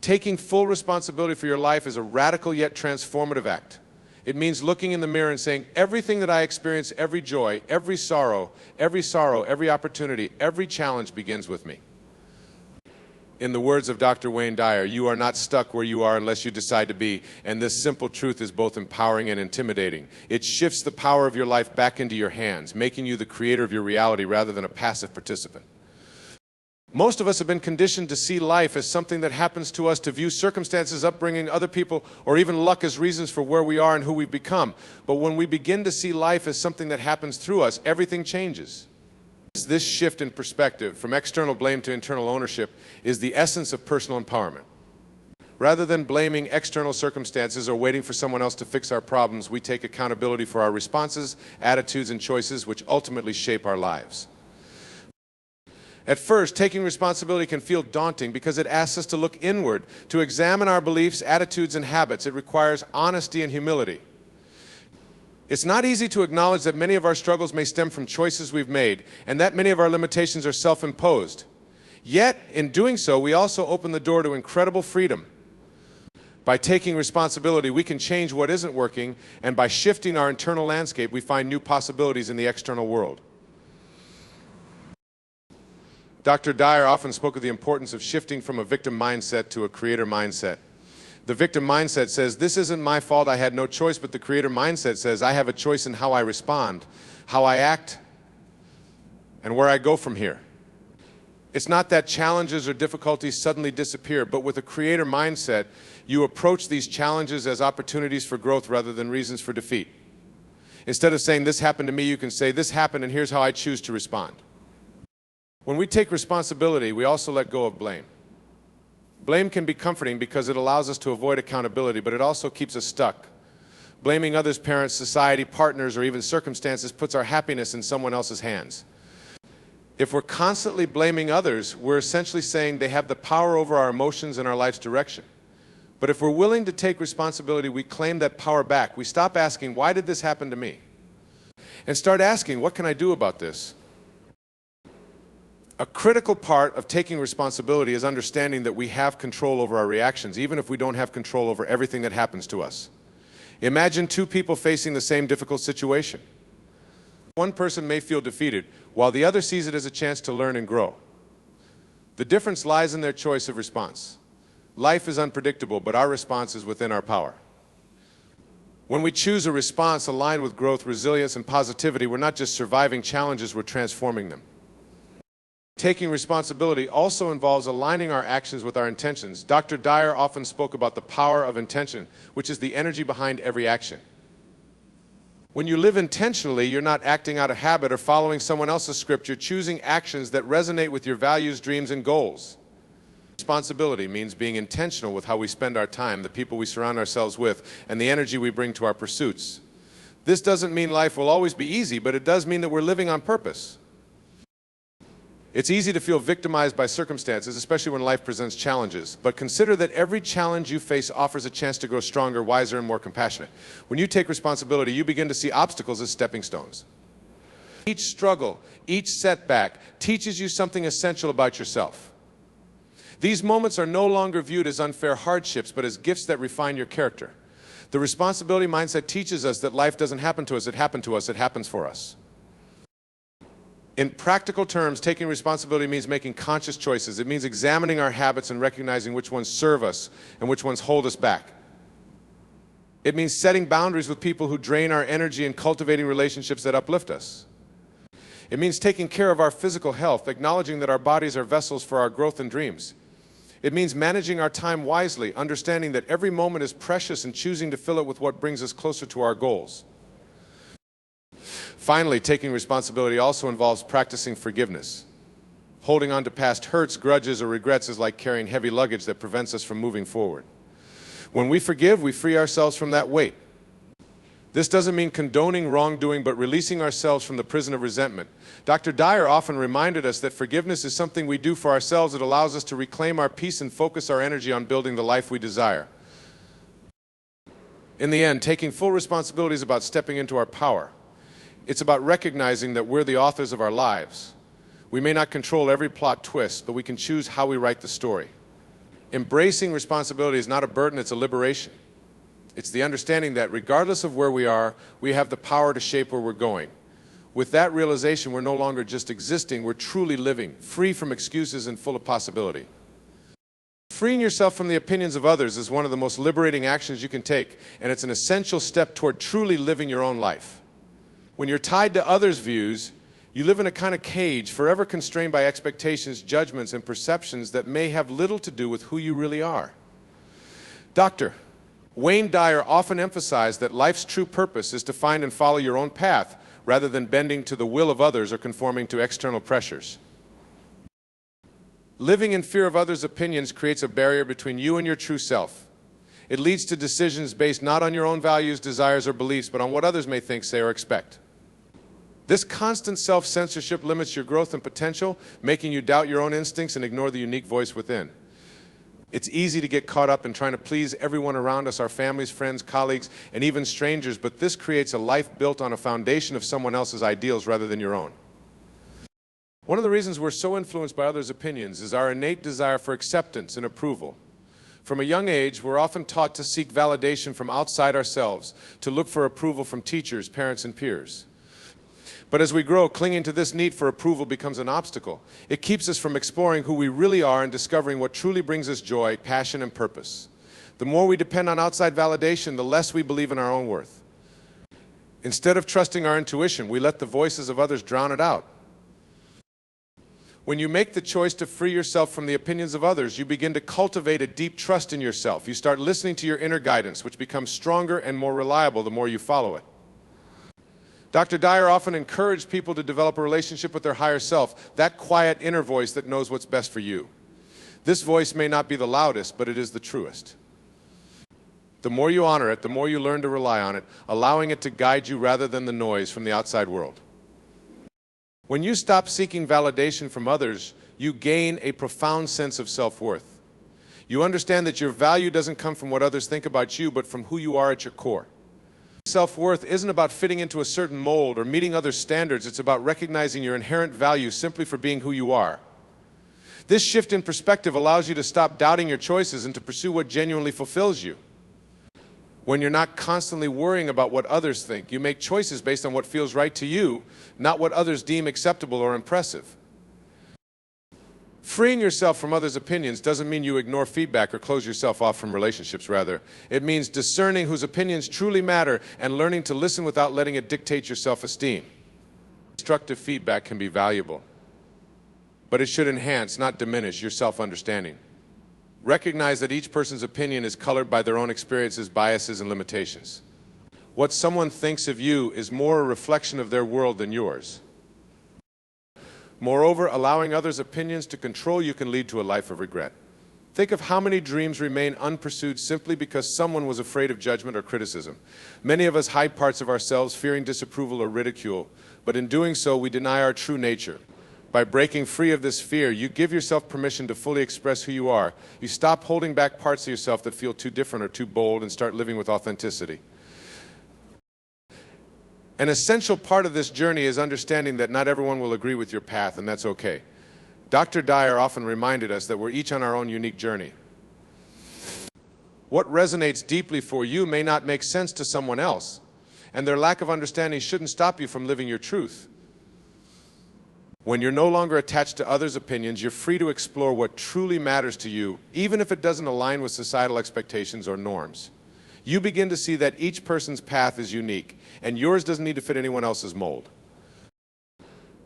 Taking full responsibility for your life is a radical yet transformative act. It means looking in the mirror and saying, everything that I experience, every joy, every sorrow, every opportunity, every challenge begins with me. In the words of Dr. Wayne Dyer, you are not stuck where you are unless you decide to be, and this simple truth is both empowering and intimidating. It shifts the power of your life back into your hands, making you the creator of your reality rather than a passive participant. Most of us have been conditioned to see life as something that happens to us, to view circumstances, upbringing, other people, or even luck as reasons for where we are and who we've become. But when we begin to see life as something that happens through us, everything changes. This shift in perspective, from external blame to internal ownership, is the essence of personal empowerment. Rather than blaming external circumstances or waiting for someone else to fix our problems, we take accountability for our responses, attitudes, and choices, which ultimately shape our lives. At first, taking responsibility can feel daunting because it asks us to look inward, to examine our beliefs, attitudes, and habits. It requires honesty and humility. It's not easy to acknowledge that many of our struggles may stem from choices we've made, and that many of our limitations are self-imposed. Yet, in doing so, we also open the door to incredible freedom. By taking responsibility, we can change what isn't working, and by shifting our internal landscape, we find new possibilities in the external world. Dr. Dyer often spoke of the importance of shifting from a victim mindset to a creator mindset. The victim mindset says, this isn't my fault, I had no choice, but the creator mindset says, I have a choice in how I respond, how I act, and where I go from here. It's not that challenges or difficulties suddenly disappear, but with a creator mindset, you approach these challenges as opportunities for growth rather than reasons for defeat. Instead of saying, this happened to me, you can say, this happened and here's how I choose to respond. When we take responsibility, we also let go of blame. Blame can be comforting because it allows us to avoid accountability, but it also keeps us stuck. Blaming others, parents, society, partners, or even circumstances puts our happiness in someone else's hands. If we're constantly blaming others, we're essentially saying they have the power over our emotions and our life's direction. But if we're willing to take responsibility, we claim that power back. We stop asking, why did this happen to me? And start asking, what can I do about this? A critical part of taking responsibility is understanding that we have control over our reactions, even if we don't have control over everything that happens to us. Imagine two people facing the same difficult situation. One person may feel defeated, while the other sees it as a chance to learn and grow. The difference lies in their choice of response. Life is unpredictable, but our response is within our power. When we choose a response aligned with growth, resilience, and positivity, we're not just surviving challenges, we're transforming them. Taking responsibility also involves aligning our actions with our intentions. Dr. Dyer often spoke about the power of intention, which is the energy behind every action. When you live intentionally, you're not acting out of habit or following someone else's script. You're choosing actions that resonate with your values, dreams, and goals. Responsibility means being intentional with how we spend our time, the people we surround ourselves with, and the energy we bring to our pursuits. This doesn't mean life will always be easy, but it does mean that we're living on purpose. It's easy to feel victimized by circumstances, especially when life presents challenges. But consider that every challenge you face offers a chance to grow stronger, wiser, and more compassionate. When you take responsibility, you begin to see obstacles as stepping stones. Each struggle, each setback teaches you something essential about yourself. These moments are no longer viewed as unfair hardships, but as gifts that refine your character. The responsibility mindset teaches us that life doesn't happen to us, it happens for us. In practical terms, taking responsibility means making conscious choices. It means examining our habits and recognizing which ones serve us and which ones hold us back. It means setting boundaries with people who drain our energy and cultivating relationships that uplift us. It means taking care of our physical health, acknowledging that our bodies are vessels for our growth and dreams. It means managing our time wisely, understanding that every moment is precious and choosing to fill it with what brings us closer to our goals. Finally, taking responsibility also involves practicing forgiveness. Holding on to past hurts, grudges, or regrets is like carrying heavy luggage that prevents us from moving forward. When we forgive, we free ourselves from that weight. This doesn't mean condoning wrongdoing, but releasing ourselves from the prison of resentment. Dr. Dyer often reminded us that forgiveness is something we do for ourselves. It allows us to reclaim our peace and focus our energy on building the life we desire. In the end, taking full responsibility is about stepping into our power. It's about recognizing that we're the authors of our lives. We may not control every plot twist, but we can choose how we write the story. Embracing responsibility is not a burden, it's a liberation. It's the understanding that regardless of where we are, we have the power to shape where we're going. With that realization, we're no longer just existing, we're truly living, free from excuses and full of possibility. Freeing yourself from the opinions of others is one of the most liberating actions you can take, and it's an essential step toward truly living your own life. When you're tied to others' views, you live in a kind of cage, forever constrained by expectations, judgments, and perceptions that may have little to do with who you really are. Dr. Wayne Dyer often emphasized that life's true purpose is to find and follow your own path, rather than bending to the will of others or conforming to external pressures. Living in fear of others' opinions creates a barrier between you and your true self. It leads to decisions based not on your own values, desires, or beliefs, but on what others may think, say, or expect. This constant self-censorship limits your growth and potential, making you doubt your own instincts and ignore the unique voice within. It's easy to get caught up in trying to please everyone around us, our families, friends, colleagues, and even strangers, but this creates a life built on a foundation of someone else's ideals rather than your own. One of the reasons we're so influenced by others' opinions is our innate desire for acceptance and approval. From a young age, we're often taught to seek validation from outside ourselves, to look for approval from teachers, parents, and peers. But as we grow, clinging to this need for approval becomes an obstacle. It keeps us from exploring who we really are and discovering what truly brings us joy, passion, and purpose. The more we depend on outside validation, the less we believe in our own worth. Instead of trusting our intuition, we let the voices of others drown it out. When you make the choice to free yourself from the opinions of others, you begin to cultivate a deep trust in yourself. You start listening to your inner guidance, which becomes stronger and more reliable the more you follow it. Dr. Dyer often encouraged people to develop a relationship with their higher self, that quiet inner voice that knows what's best for you. This voice may not be the loudest, but it is the truest. The more you honor it, the more you learn to rely on it, allowing it to guide you rather than the noise from the outside world. When you stop seeking validation from others, you gain a profound sense of self-worth. You understand that your value doesn't come from what others think about you, but from who you are at your core. Self-worth isn't about fitting into a certain mold or meeting others' standards. It's about recognizing your inherent value simply for being who you are. This shift in perspective allows you to stop doubting your choices and to pursue what genuinely fulfills you. When you're not constantly worrying about what others think, you make choices based on what feels right to you, not what others deem acceptable or impressive. Freeing yourself from others' opinions doesn't mean you ignore feedback or close yourself off from relationships, rather. It means discerning whose opinions truly matter and learning to listen without letting it dictate your self-esteem. Constructive feedback can be valuable, but it should enhance, not diminish, your self-understanding. Recognize that each person's opinion is colored by their own experiences, biases, and limitations. What someone thinks of you is more a reflection of their world than yours. Moreover, allowing others' opinions to control you can lead to a life of regret. Think of how many dreams remain unpursued simply because someone was afraid of judgment or criticism. Many of us hide parts of ourselves, fearing disapproval or ridicule, but in doing so, we deny our true nature. By breaking free of this fear, you give yourself permission to fully express who you are. You stop holding back parts of yourself that feel too different or too bold and start living with authenticity. An essential part of this journey is understanding that not everyone will agree with your path, and that's okay. Dr. Dyer often reminded us that we're each on our own unique journey. What resonates deeply for you may not make sense to someone else, and their lack of understanding shouldn't stop you from living your truth. When you're no longer attached to others' opinions, you're free to explore what truly matters to you, even if it doesn't align with societal expectations or norms. You begin to see that each person's path is unique, and yours doesn't need to fit anyone else's mold.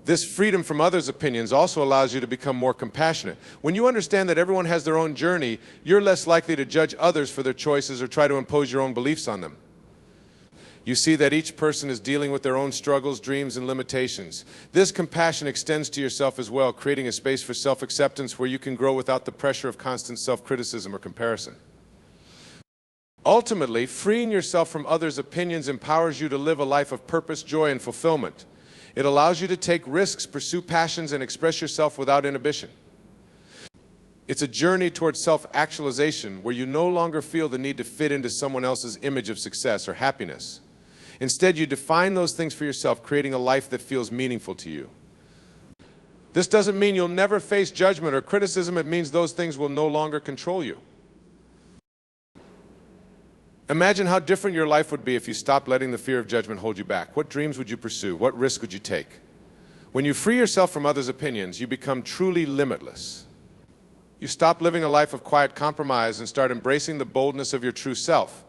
This freedom from others' opinions also allows you to become more compassionate. When you understand that everyone has their own journey, you're less likely to judge others for their choices or try to impose your own beliefs on them. You see that each person is dealing with their own struggles, dreams, and limitations. This compassion extends to yourself as well, creating a space for self-acceptance where you can grow without the pressure of constant self-criticism or comparison. Ultimately, freeing yourself from others' opinions empowers you to live a life of purpose, joy, and fulfillment. It allows you to take risks, pursue passions, and express yourself without inhibition. It's a journey towards self-actualization where you no longer feel the need to fit into someone else's image of success or happiness. Instead, you define those things for yourself, creating a life that feels meaningful to you. This doesn't mean you'll never face judgment or criticism. It means those things will no longer control you. Imagine how different your life would be if you stopped letting the fear of judgment hold you back. What dreams would you pursue? What risks would you take? When you free yourself from others' opinions, you become truly limitless. You stop living a life of quiet compromise and start embracing the boldness of your true self.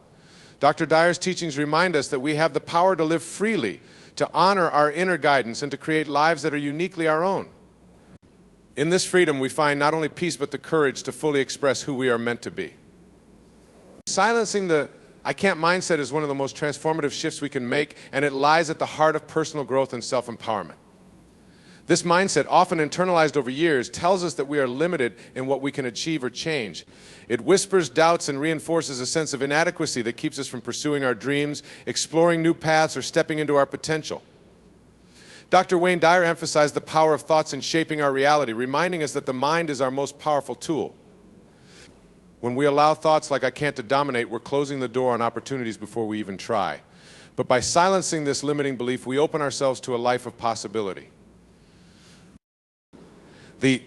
Dr. Dyer's teachings remind us that we have the power to live freely, to honor our inner guidance, and to create lives that are uniquely our own. In this freedom, we find not only peace, but the courage to fully express who we are meant to be. Silencing the "I can't" mindset is one of the most transformative shifts we can make, and it lies at the heart of personal growth and self-empowerment. This mindset, often internalized over years, tells us that we are limited in what we can achieve or change. It whispers doubts and reinforces a sense of inadequacy that keeps us from pursuing our dreams, exploring new paths, or stepping into our potential. Dr. Wayne Dyer emphasized the power of thoughts in shaping our reality, reminding us that the mind is our most powerful tool. When we allow thoughts like "I can't" to dominate, we're closing the door on opportunities before we even try. But by silencing this limiting belief, we open ourselves to a life of possibility. The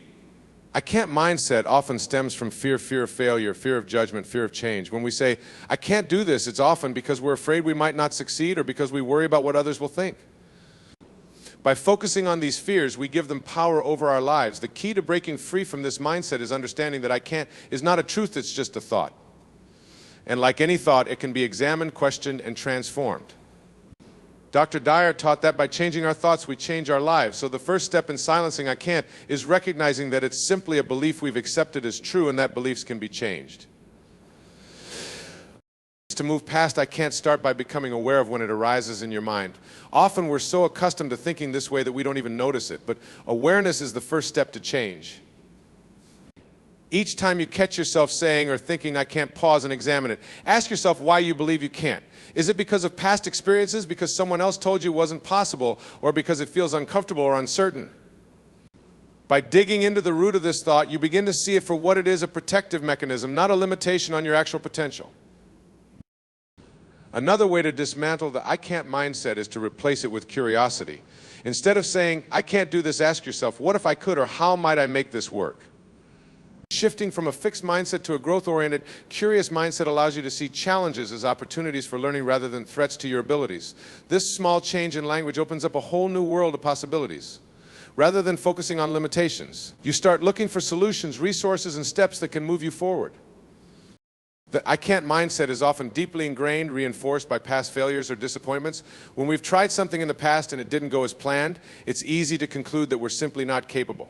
"I can't" mindset often stems from fear of failure, fear of judgment, fear of change. When we say, "I can't do this," it's often because we're afraid we might not succeed or because we worry about what others will think. By focusing on these fears, we give them power over our lives. The key to breaking free from this mindset is understanding that "I can't" is not a truth, it's just a thought. And like any thought, it can be examined, questioned, and transformed. Dr. Dyer taught that by changing our thoughts, we change our lives. So the first step in silencing "I can't" is recognizing that it's simply a belief we've accepted as true, and that beliefs can be changed. To move past "I can't," start by becoming aware of when it arises in your mind. Often we're so accustomed to thinking this way that we don't even notice it, but awareness is the first step to change. Each time you catch yourself saying or thinking "I can't," pause and examine it. Ask yourself why you believe you can't. Is it because of past experiences, because someone else told you it wasn't possible, or because it feels uncomfortable or uncertain? By digging into the root of this thought, you begin to see it for what it is: a protective mechanism, not a limitation on your actual potential. Another way to dismantle the "I can't" mindset is to replace it with curiosity. Instead of saying "I can't do this," ask yourself, what if I could, or how might I make this work? Shifting from a fixed mindset to a growth-oriented, curious mindset allows you to see challenges as opportunities for learning rather than threats to your abilities. This small change in language opens up a whole new world of possibilities. Rather than focusing on limitations, you start looking for solutions, resources, and steps that can move you forward. The "I can't" mindset is often deeply ingrained, reinforced by past failures or disappointments. When we've tried something in the past and it didn't go as planned, it's easy to conclude that we're simply not capable.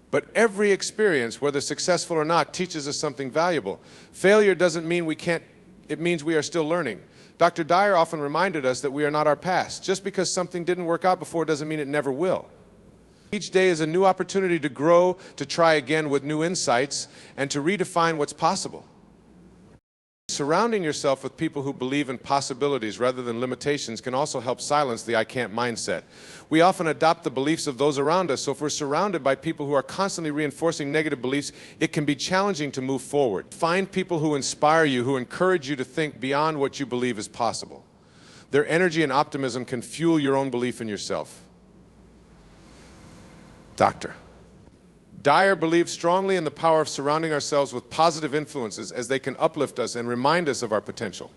But every experience, whether successful or not, teaches us something valuable. Failure doesn't mean we can't, it means we are still learning. Dr. Dyer often reminded us that we are not our past. Just because something didn't work out before doesn't mean it never will. Each day is a new opportunity to grow, to try again with new insights, and to redefine what's possible. Surrounding yourself with people who believe in possibilities rather than limitations can also help silence the "I can't" mindset. We often adopt the beliefs of those around us, so if we're surrounded by people who are constantly reinforcing negative beliefs, it can be challenging to move forward. Find people who inspire you, who encourage you to think beyond what you believe is possible. Their energy and optimism can fuel your own belief in yourself. Dr. Dyer believed strongly in the power of surrounding ourselves with positive influences, as they can uplift us and remind us of our potential.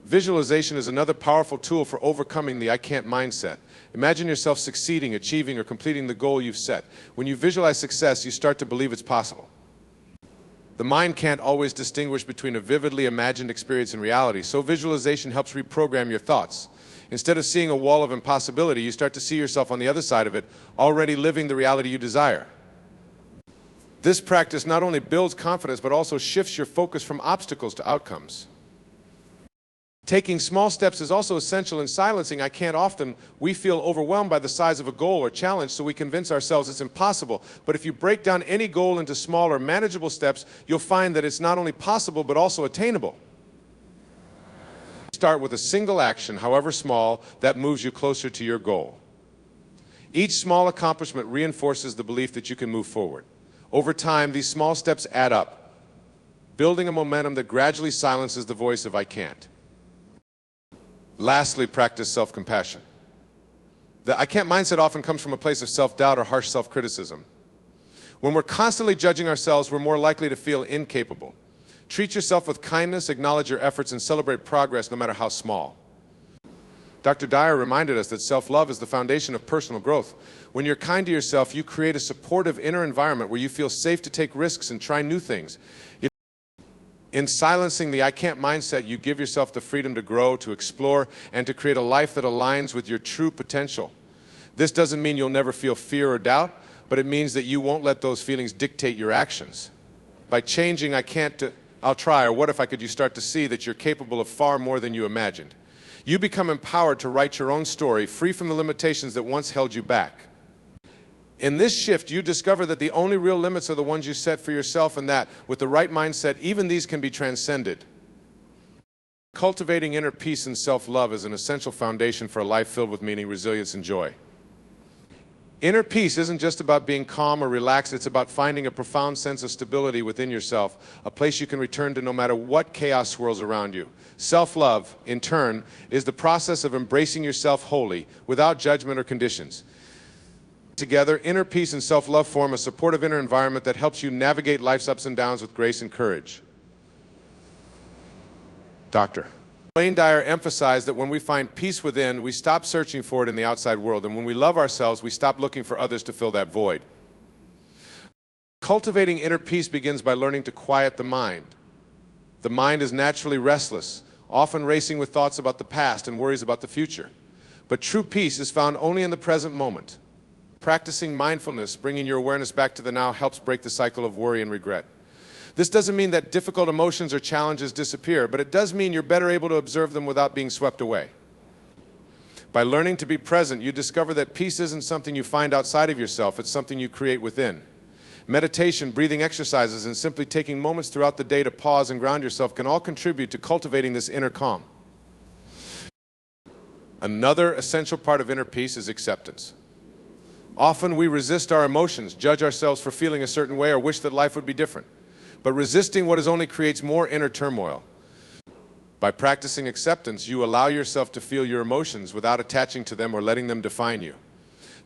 Visualization is another powerful tool for overcoming the "I can't" mindset. Imagine yourself succeeding, achieving, or completing the goal you've set. When you visualize success, you start to believe it's possible. The mind can't always distinguish between a vividly imagined experience and reality, so visualization helps reprogram your thoughts. Instead of seeing a wall of impossibility, you start to see yourself on the other side of it, already living the reality you desire. This practice not only builds confidence, but also shifts your focus from obstacles to outcomes. Taking small steps is also essential in silencing "I can't." Often, we feel overwhelmed by the size of a goal or challenge, so we convince ourselves it's impossible. But if you break down any goal into smaller, manageable steps, you'll find that it's not only possible, but also attainable. Start with a single action, however small, that moves you closer to your goal. Each small accomplishment reinforces the belief that you can move forward. Over time, these small steps add up, building a momentum that gradually silences the voice of "I can't." Lastly, practice self-compassion. The I can't mindset often comes from a place of self-doubt or harsh self-criticism. When we're constantly judging ourselves, we're more likely to feel incapable. Treat yourself with kindness, acknowledge your efforts, and celebrate progress no matter how small. Dr. Dyer reminded us that self-love is the foundation of personal growth. When you're kind to yourself, you create a supportive inner environment where you feel safe to take risks and try new things. In silencing the I can't mindset, you give yourself the freedom to grow, to explore, and to create a life that aligns with your true potential. This doesn't mean you'll never feel fear or doubt, but it means that you won't let those feelings dictate your actions. By changing I can't to I'll try, or what if I could, you start to see that you're capable of far more than you imagined. You become empowered to write your own story, free from the limitations that once held you back. In this shift, you discover that the only real limits are the ones you set for yourself, and that, with the right mindset, even these can be transcended. Cultivating inner peace and self-love is an essential foundation for a life filled with meaning, resilience, and joy. Inner peace isn't just about being calm or relaxed, it's about finding a profound sense of stability within yourself, a place you can return to no matter what chaos swirls around you. Self-love, in turn, is the process of embracing yourself wholly, without judgment or conditions. Together, inner peace and self-love form a supportive inner environment that helps you navigate life's ups and downs with grace and courage. Dr. Dyer emphasized that when we find peace within, we stop searching for it in the outside world, and when we love ourselves, we stop looking for others to fill that void. Cultivating inner peace begins by learning to quiet the mind. The mind is naturally restless, often racing with thoughts about the past and worries about the future. But true peace is found only in the present moment. Practicing mindfulness, bringing your awareness back to the now, helps break the cycle of worry and regret. This doesn't mean that difficult emotions or challenges disappear, but it does mean you're better able to observe them without being swept away. By learning to be present, you discover that peace isn't something you find outside of yourself, it's something you create within. Meditation, breathing exercises, and simply taking moments throughout the day to pause and ground yourself can all contribute to cultivating this inner calm. Another essential part of inner peace is acceptance. Often we resist our emotions, judge ourselves for feeling a certain way, or wish that life would be different. But resisting what is only creates more inner turmoil. By practicing acceptance, you allow yourself to feel your emotions without attaching to them or letting them define you.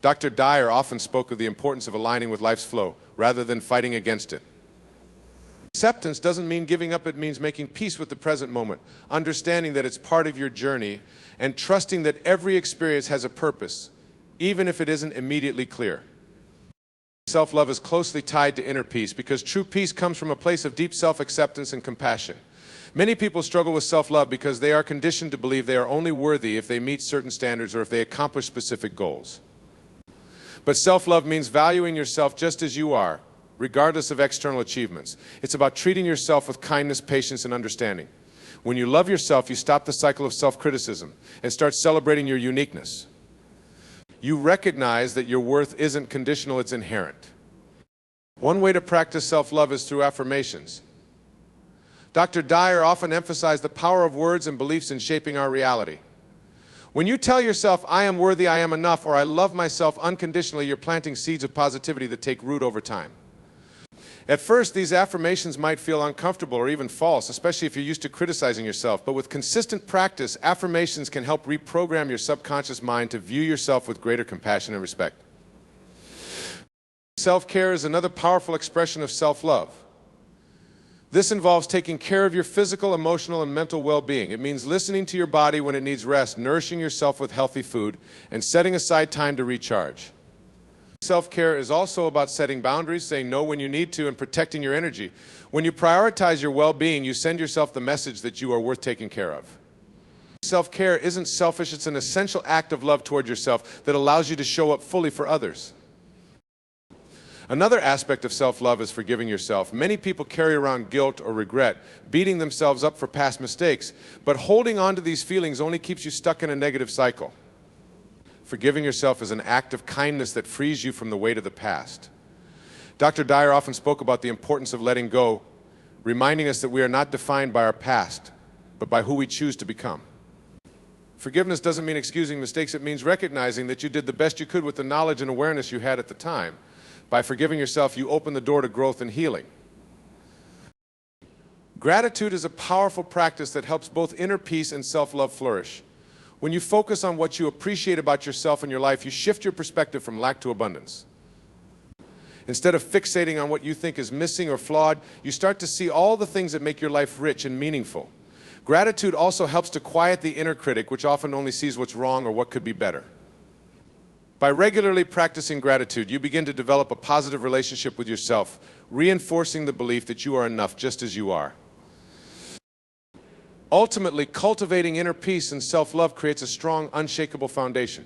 Dr. Dyer often spoke of the importance of aligning with life's flow, rather than fighting against it. Acceptance doesn't mean giving up, it means making peace with the present moment, understanding that it's part of your journey, and trusting that every experience has a purpose, even if it isn't immediately clear. Self-love is closely tied to inner peace because true peace comes from a place of deep self-acceptance and compassion. Many people struggle with self-love because they are conditioned to believe they are only worthy if they meet certain standards or if they accomplish specific goals. But self-love means valuing yourself just as you are, regardless of external achievements. It's about treating yourself with kindness, patience, and understanding. When you love yourself, you stop the cycle of self-criticism and start celebrating your uniqueness. You recognize that your worth isn't conditional, it's inherent. One way to practice self-love is through affirmations. Dr. Dyer often emphasized the power of words and beliefs in shaping our reality. When you tell yourself, I am worthy, I am enough, or I love myself unconditionally, you're planting seeds of positivity that take root over time. At first, these affirmations might feel uncomfortable or even false, especially if you're used to criticizing yourself. But with consistent practice, affirmations can help reprogram your subconscious mind to view yourself with greater compassion and respect. Self-care is another powerful expression of self-love. This involves taking care of your physical, emotional, and mental well-being. It means listening to your body when it needs rest, nourishing yourself with healthy food, and setting aside time to recharge. Self-care is also about setting boundaries, saying no when you need to, and protecting your energy. When you prioritize your well-being, you send yourself the message that you are worth taking care of. Self-care isn't selfish, it's an essential act of love toward yourself that allows you to show up fully for others. Another aspect of self-love is forgiving yourself. Many people carry around guilt or regret, beating themselves up for past mistakes, but holding on to these feelings only keeps you stuck in a negative cycle. Forgiving yourself is an act of kindness that frees you from the weight of the past. Dr. Dyer often spoke about the importance of letting go, reminding us that we are not defined by our past, but by who we choose to become. Forgiveness doesn't mean excusing mistakes, it means recognizing that you did the best you could with the knowledge and awareness you had at the time. By forgiving yourself, you open the door to growth and healing. Gratitude is a powerful practice that helps both inner peace and self-love flourish. When you focus on what you appreciate about yourself and your life, you shift your perspective from lack to abundance. Instead of fixating on what you think is missing or flawed, you start to see all the things that make your life rich and meaningful. Gratitude also helps to quiet the inner critic, which often only sees what's wrong or what could be better. By regularly practicing gratitude, you begin to develop a positive relationship with yourself, reinforcing the belief that you are enough just as you are. Ultimately, cultivating inner peace and self-love creates a strong, unshakable foundation.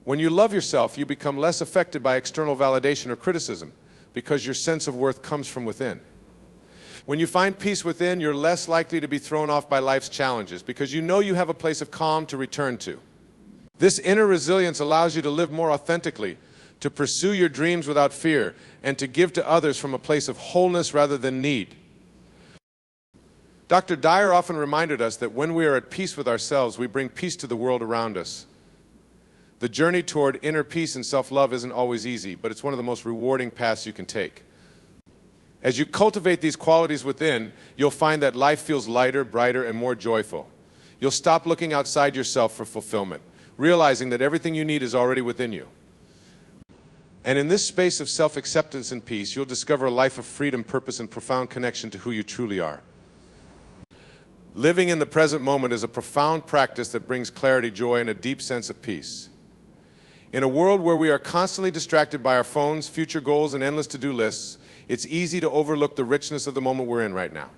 When you love yourself, you become less affected by external validation or criticism because your sense of worth comes from within. When you find peace within, you're less likely to be thrown off by life's challenges because you know you have a place of calm to return to. This inner resilience allows you to live more authentically, to pursue your dreams without fear, and to give to others from a place of wholeness rather than need. Dr. Dyer often reminded us that when we are at peace with ourselves, we bring peace to the world around us. The journey toward inner peace and self-love isn't always easy, but it's one of the most rewarding paths you can take. As you cultivate these qualities within, you'll find that life feels lighter, brighter, and more joyful. You'll stop looking outside yourself for fulfillment, realizing that everything you need is already within you. And in this space of self-acceptance and peace, you'll discover a life of freedom, purpose, and profound connection to who you truly are. Living in the present moment is a profound practice that brings clarity, joy, and a deep sense of peace. In a world where we are constantly distracted by our phones, future goals, and endless to-do lists, it's easy to overlook the richness of the moment we're in right now.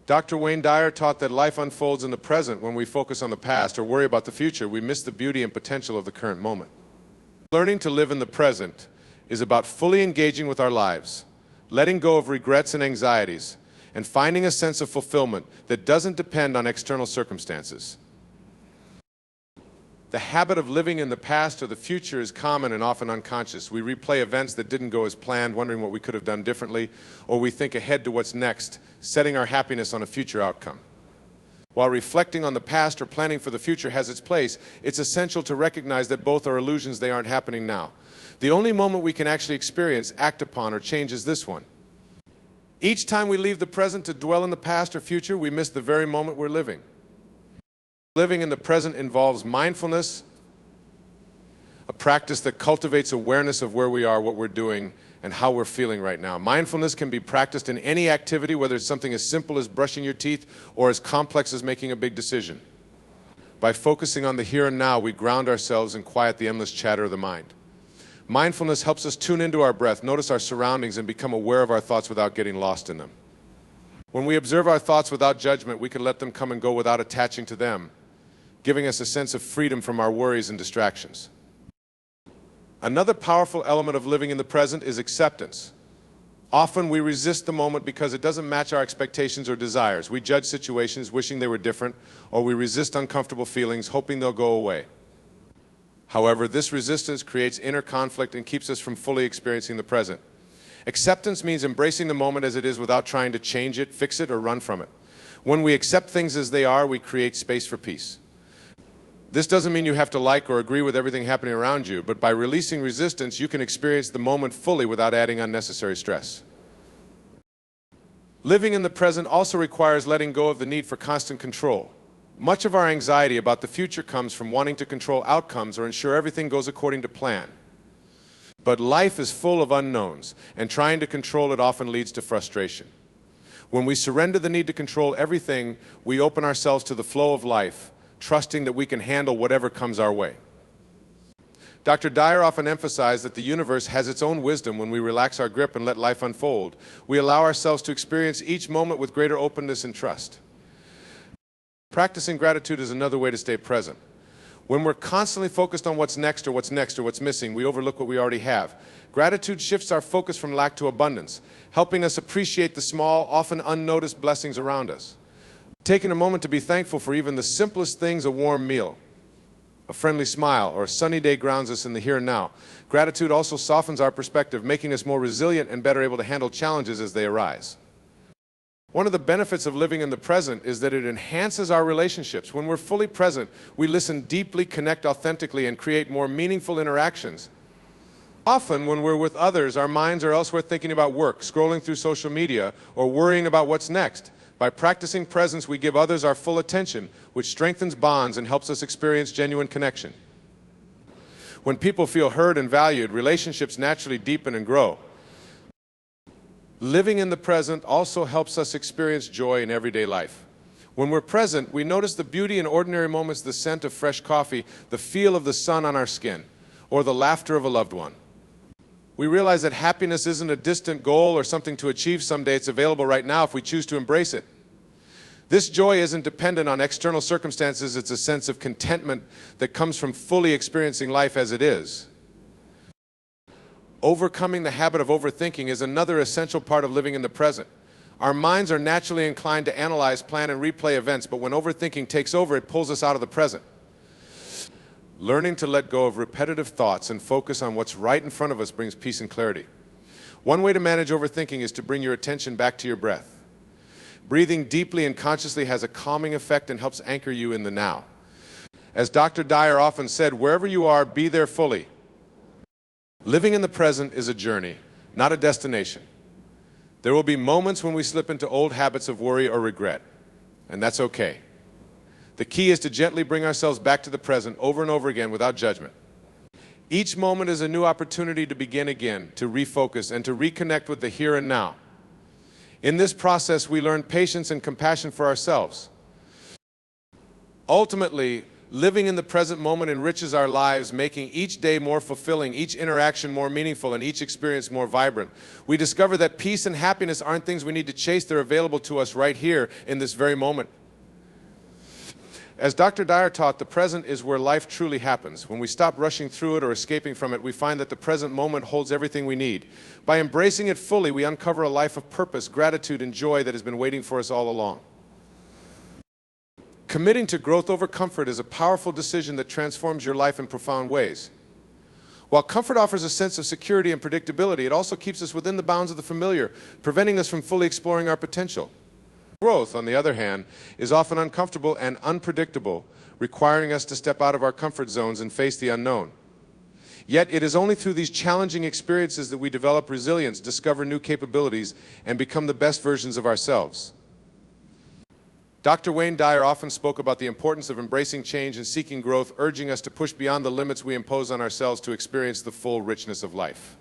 Dr. Wayne Dyer taught that life unfolds in the present. When we focus on the past or worry about the future, we miss the beauty and potential of the current moment. Learning to live in the present is about fully engaging with our lives, letting go of regrets and anxieties, and finding a sense of fulfillment that doesn't depend on external circumstances. The habit of living in the past or the future is common and often unconscious. We replay events that didn't go as planned, wondering what we could have done differently, or we think ahead to what's next, setting our happiness on a future outcome. While reflecting on the past or planning for the future has its place, it's essential to recognize that both are illusions. They aren't happening now. The only moment we can actually experience, act upon, or change is this one. Each time we leave the present to dwell in the past or future, we miss the very moment we're living. Living in the present involves mindfulness, a practice that cultivates awareness of where we are, what we're doing, and how we're feeling right now. Mindfulness can be practiced in any activity, whether it's something as simple as brushing your teeth or as complex as making a big decision. By focusing on the here and now, we ground ourselves and quiet the endless chatter of the mind. Mindfulness helps us tune into our breath, notice our surroundings, and become aware of our thoughts without getting lost in them. When we observe our thoughts without judgment, we can let them come and go without attaching to them, giving us a sense of freedom from our worries and distractions. Another powerful element of living in the present is acceptance. Often we resist the moment because it doesn't match our expectations or desires. We judge situations wishing they were different, or we resist uncomfortable feelings hoping they'll go away. However, this resistance creates inner conflict and keeps us from fully experiencing the present. Acceptance means embracing the moment as it is without trying to change it, fix it, or run from it. When we accept things as they are, we create space for peace. This doesn't mean you have to like or agree with everything happening around you, but by releasing resistance, you can experience the moment fully without adding unnecessary stress. Living in the present also requires letting go of the need for constant control. Much of our anxiety about the future comes from wanting to control outcomes or ensure everything goes according to plan. But life is full of unknowns, and trying to control it often leads to frustration. When we surrender the need to control everything, we open ourselves to the flow of life, trusting that we can handle whatever comes our way. Dr. Dyer often emphasized that the universe has its own wisdom. When we relax our grip and let life unfold, we allow ourselves to experience each moment with greater openness and trust. Practicing gratitude is another way to stay present. When we're constantly focused on what's next or what's missing, we overlook what we already have. Gratitude shifts our focus from lack to abundance, helping us appreciate the small, often unnoticed blessings around us. Taking a moment to be thankful for even the simplest things, a warm meal, a friendly smile, or a sunny day grounds us in the here and now. Gratitude also softens our perspective, making us more resilient and better able to handle challenges as they arise. One of the benefits of living in the present is that it enhances our relationships. When we're fully present, we listen deeply, connect authentically, and create more meaningful interactions. Often, when we're with others, our minds are elsewhere thinking about work, scrolling through social media, or worrying about what's next. By practicing presence, we give others our full attention, which strengthens bonds and helps us experience genuine connection. When people feel heard and valued, relationships naturally deepen and grow. Living in the present also helps us experience joy in everyday life. When we're present, we notice the beauty in ordinary moments, the scent of fresh coffee, the feel of the sun on our skin, or the laughter of a loved one. We realize that happiness isn't a distant goal or something to achieve someday. It's available right now if we choose to embrace it. This joy isn't dependent on external circumstances. It's a sense of contentment that comes from fully experiencing life as it is. Overcoming the habit of overthinking is another essential part of living in the present. Our minds are naturally inclined to analyze, plan, and replay events, but when overthinking takes over, it pulls us out of the present. Learning to let go of repetitive thoughts and focus on what's right in front of us brings peace and clarity. One way to manage overthinking is to bring your attention back to your breath. Breathing deeply and consciously has a calming effect and helps anchor you in the now. As Dr. Dyer often said, wherever you are, be there fully. Living in the present is a journey, not a destination. There will be moments when we slip into old habits of worry or regret, and that's okay. The key is to gently bring ourselves back to the present over and over again without judgment. Each moment is a new opportunity to begin again, to refocus, and to reconnect with the here and now. In this process, we learn patience and compassion for ourselves. Ultimately, living in the present moment enriches our lives, making each day more fulfilling, each interaction more meaningful, and each experience more vibrant. We discover that peace and happiness aren't things we need to chase. They're available to us right here in this very moment. As Dr. Dyer taught, the present is where life truly happens. When we stop rushing through it or escaping from it, we find that the present moment holds everything we need. By embracing it fully, we uncover a life of purpose, gratitude, and joy that has been waiting for us all along. Committing to growth over comfort is a powerful decision that transforms your life in profound ways. While comfort offers a sense of security and predictability, it also keeps us within the bounds of the familiar, preventing us from fully exploring our potential. Growth, on the other hand, is often uncomfortable and unpredictable, requiring us to step out of our comfort zones and face the unknown. Yet it is only through these challenging experiences that we develop resilience, discover new capabilities, and become the best versions of ourselves. Dr. Wayne Dyer often spoke about the importance of embracing change and seeking growth, urging us to push beyond the limits we impose on ourselves to experience the full richness of life.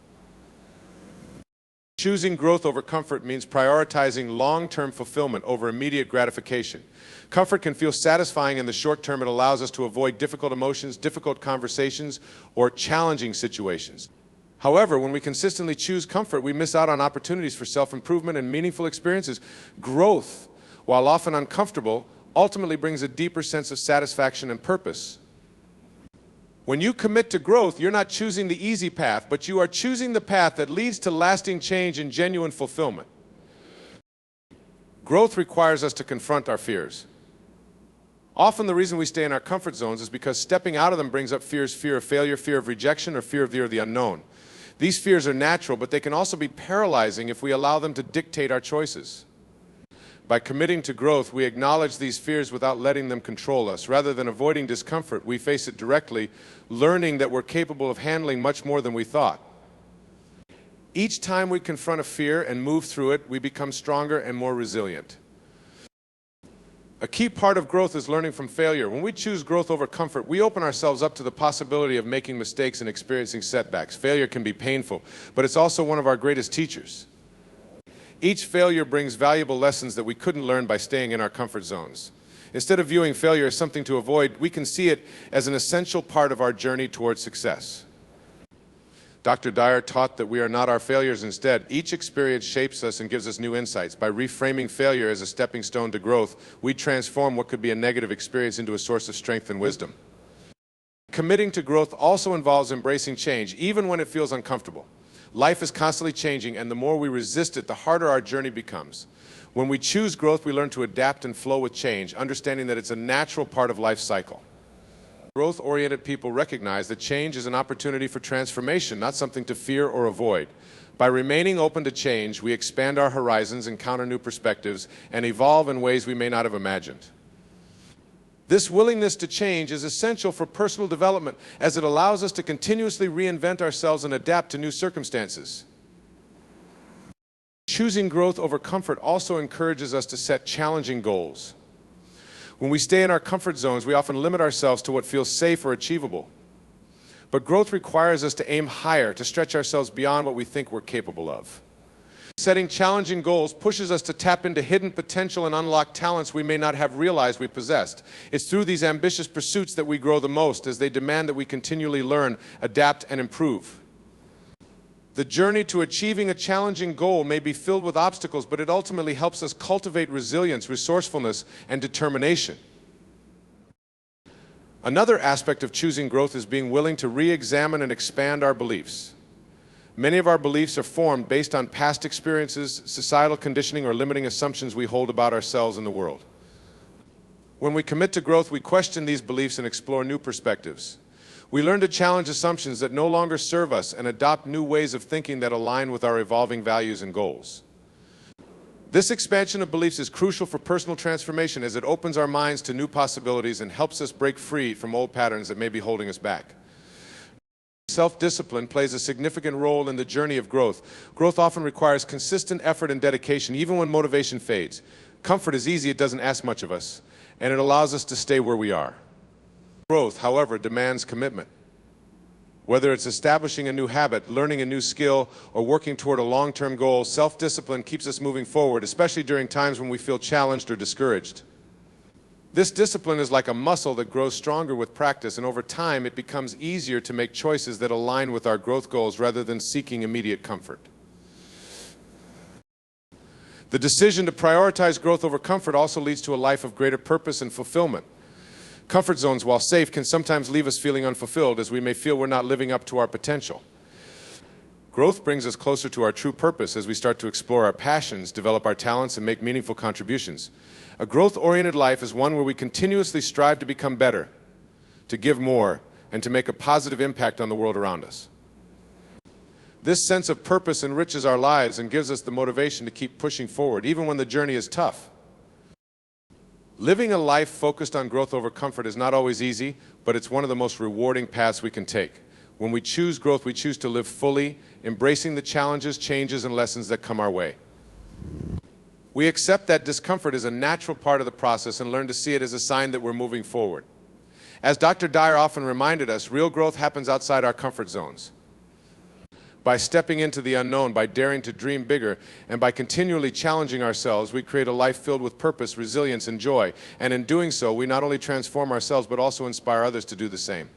Choosing growth over comfort means prioritizing long-term fulfillment over immediate gratification. Comfort can feel satisfying in the short term. It allows us to avoid difficult emotions, difficult conversations, or challenging situations. However, when we consistently choose comfort, we miss out on opportunities for self-improvement and meaningful experiences. Growth, while often uncomfortable, ultimately brings a deeper sense of satisfaction and purpose. When you commit to growth, you're not choosing the easy path, but you are choosing the path that leads to lasting change and genuine fulfillment. Growth requires us to confront our fears. Often the reason we stay in our comfort zones is because stepping out of them brings up fears, fear of failure, fear of rejection, or fear of the unknown. These fears are natural, but they can also be paralyzing if we allow them to dictate our choices. By committing to growth, we acknowledge these fears without letting them control us. Rather than avoiding discomfort, we face it directly, learning that we're capable of handling much more than we thought. Each time we confront a fear and move through it, we become stronger and more resilient. A key part of growth is learning from failure. When we choose growth over comfort, we open ourselves up to the possibility of making mistakes and experiencing setbacks. Failure can be painful, but it's also one of our greatest teachers. Each failure brings valuable lessons that we couldn't learn by staying in our comfort zones. Instead of viewing failure as something to avoid, we can see it as an essential part of our journey towards success. Dr. Dyer taught that we are not our failures. Instead, each experience shapes us and gives us new insights. By reframing failure as a stepping stone to growth, we transform what could be a negative experience into a source of strength and wisdom. Committing to growth also involves embracing change, even when it feels uncomfortable. Life is constantly changing, and the more we resist it, the harder our journey becomes. When we choose growth, we learn to adapt and flow with change, understanding that it's a natural part of life's cycle. Growth-oriented people recognize that change is an opportunity for transformation, not something to fear or avoid. By remaining open to change, we expand our horizons, encounter new perspectives, and evolve in ways we may not have imagined. This willingness to change is essential for personal development as it allows us to continuously reinvent ourselves and adapt to new circumstances. Choosing growth over comfort also encourages us to set challenging goals. When we stay in our comfort zones, we often limit ourselves to what feels safe or achievable. But growth requires us to aim higher, to stretch ourselves beyond what we think we're capable of. Setting challenging goals pushes us to tap into hidden potential and unlock talents we may not have realized we possessed. It's through these ambitious pursuits that we grow the most, as they demand that we continually learn, adapt, and improve. The journey to achieving a challenging goal may be filled with obstacles, but it ultimately helps us cultivate resilience, resourcefulness, and determination. Another aspect of choosing growth is being willing to re-examine and expand our beliefs. Many of our beliefs are formed based on past experiences, societal conditioning, or limiting assumptions we hold about ourselves and the world. When we commit to growth, we question these beliefs and explore new perspectives. We learn to challenge assumptions that no longer serve us and adopt new ways of thinking that align with our evolving values and goals. This expansion of beliefs is crucial for personal transformation as it opens our minds to new possibilities and helps us break free from old patterns that may be holding us back. Self-discipline plays a significant role in the journey of growth. Growth often requires consistent effort and dedication, even when motivation fades. Comfort is easy, it doesn't ask much of us, and it allows us to stay where we are. Growth, however, demands commitment. Whether it's establishing a new habit, learning a new skill, or working toward a long-term goal, self-discipline keeps us moving forward, especially during times when we feel challenged or discouraged. This discipline is like a muscle that grows stronger with practice, and over time it becomes easier to make choices that align with our growth goals rather than seeking immediate comfort. The decision to prioritize growth over comfort also leads to a life of greater purpose and fulfillment. Comfort zones, while safe, can sometimes leave us feeling unfulfilled, as we may feel we're not living up to our potential. Growth brings us closer to our true purpose as we start to explore our passions, develop our talents, and make meaningful contributions. A growth-oriented life is one where we continuously strive to become better, to give more, and to make a positive impact on the world around us. This sense of purpose enriches our lives and gives us the motivation to keep pushing forward, even when the journey is tough. Living a life focused on growth over comfort is not always easy, but it's one of the most rewarding paths we can take. When we choose growth, we choose to live fully, embracing the challenges, changes, and lessons that come our way. We accept that discomfort is a natural part of the process and learn to see it as a sign that we're moving forward. As Dr. Dyer often reminded us, real growth happens outside our comfort zones. By stepping into the unknown, by daring to dream bigger, and by continually challenging ourselves, we create a life filled with purpose, resilience, and joy. And in doing so, we not only transform ourselves, but also inspire others to do the same.